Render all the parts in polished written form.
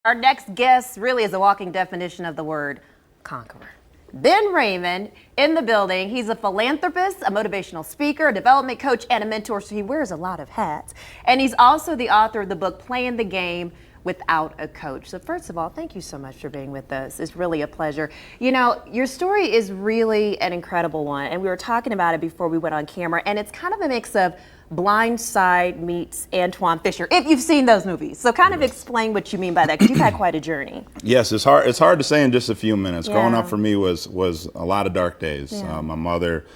Our next guest really is a walking definition of the word conqueror. Ben Raymond in the building. He's a philanthropist, a motivational speaker, a development coach, and a mentor, so he wears a lot of hats. And he's also the author of the book, Playing the Game Without a Coach. So first of all, thank you so much for being with us. It's really a pleasure. You know, your story is really an incredible one, and we were talking about it before we went on camera, and it's kind of a mix of Blind Side meets Antoine Fisher, if you've seen those movies. So kind of explain what you mean by that, because you've had quite a journey. Yes, it's hard to say in just a few minutes. Yeah. Growing up for me was a lot of dark days. Yeah. My mother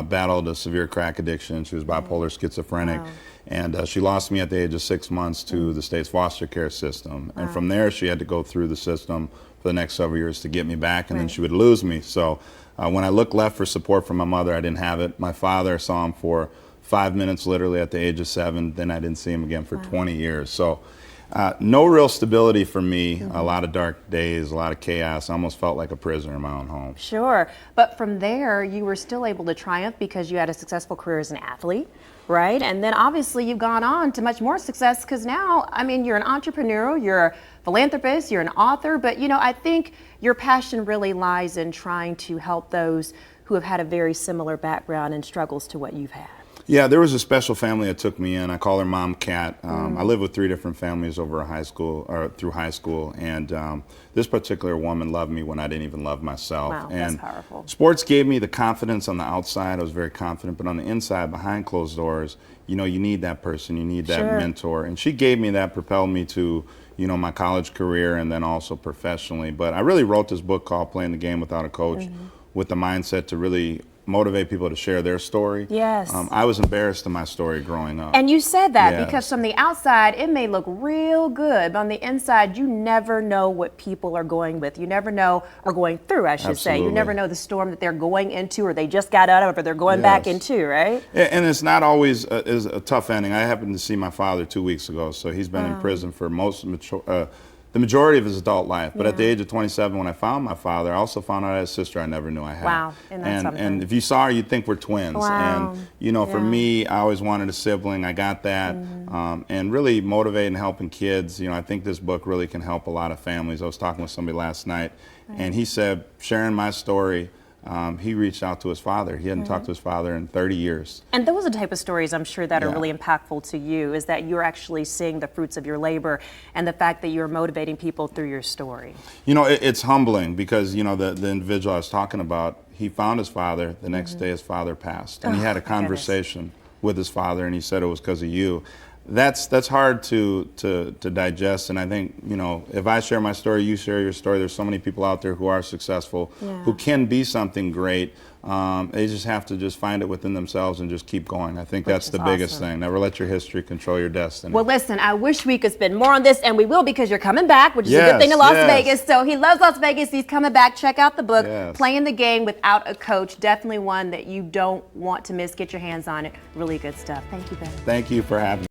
battled a severe crack addiction. She was bipolar schizophrenic. Wow. And she lost me at the age of 6 months to the state's foster care system. And from there, she had to go through the system for the next several years to get me back, and then she would lose me. So when I looked left for support from my mother, I didn't have it. My father, saw him for 5 minutes literally at the age of 7. Then I didn't see him again for 20 years. So no real stability for me, a lot of dark days, a lot of chaos. I almost felt like a prisoner in my own home. Sure, but from there, you were still able to triumph because you had a successful career as an athlete, right? And then obviously you've gone on to much more success because now, I mean, you're an entrepreneur, you're a philanthropist, you're an author, but you know, I think your passion really lies in trying to help those who have had a very similar background and struggles to what you've had. Yeah, there was a special family that took me in. I call her Mom Cat. I lived with 3 different families through high school, and this particular woman loved me when I didn't even love myself. Wow, and that's powerful. Sports gave me the confidence on the outside. I was very confident, but on the inside, behind closed doors, you know, you need that person, you need that mentor, and she gave me that, propelled me to, you know, my college career and then also professionally. But I really wrote this book called Playing the Game Without a Coach with the mindset to really motivate people to share their story. Yes. I was embarrassed in my story growing up. And you said that Yes. because from the outside, it may look real good, but on the inside, you never know what people are going with. You never know, or going through, I should say. You never know the storm that they're going into, or they just got out of, or they're going back into, right? And it's not always is a tough ending. I happened to see my father 2 weeks ago, so he's been in prison for the majority of his adult life. But at the age of 27, when I found my father, I also found out I had a sister I never knew I had. Wow, and that's something. And if you saw her, you'd think we're twins. Wow. And you know, for me, I always wanted a sibling. I got that. And really motivating, helping kids. You know, I think this book really can help a lot of families. I was talking with somebody last night, and he said, sharing my story, he reached out to his father. He hadn't talked to his father in 30 years. And those are the type of stories I'm sure that are really impactful to you, is that you're actually seeing the fruits of your labor and the fact that you're motivating people through your story. You know, it's humbling because, you know, the individual I was talking about, he found his father. The next day his father passed. And he had a conversation with his father, and he said it was because of you. That's hard to digest, and I think, you know, if I share my story, you share your story. There's so many people out there who are successful, who can be something great. They just have to just find it within themselves and just keep going. I think that's the biggest thing. Never let your history control your destiny. Well, listen, I wish we could spend more on this, and we will, because you're coming back, which is a good thing in Las Vegas. So he loves Las Vegas. He's coming back. Check out the book, Playing the Game Without a Coach. Definitely one that you don't want to miss. Get your hands on it. Really good stuff. Thank you, Ben. Thank you for having me.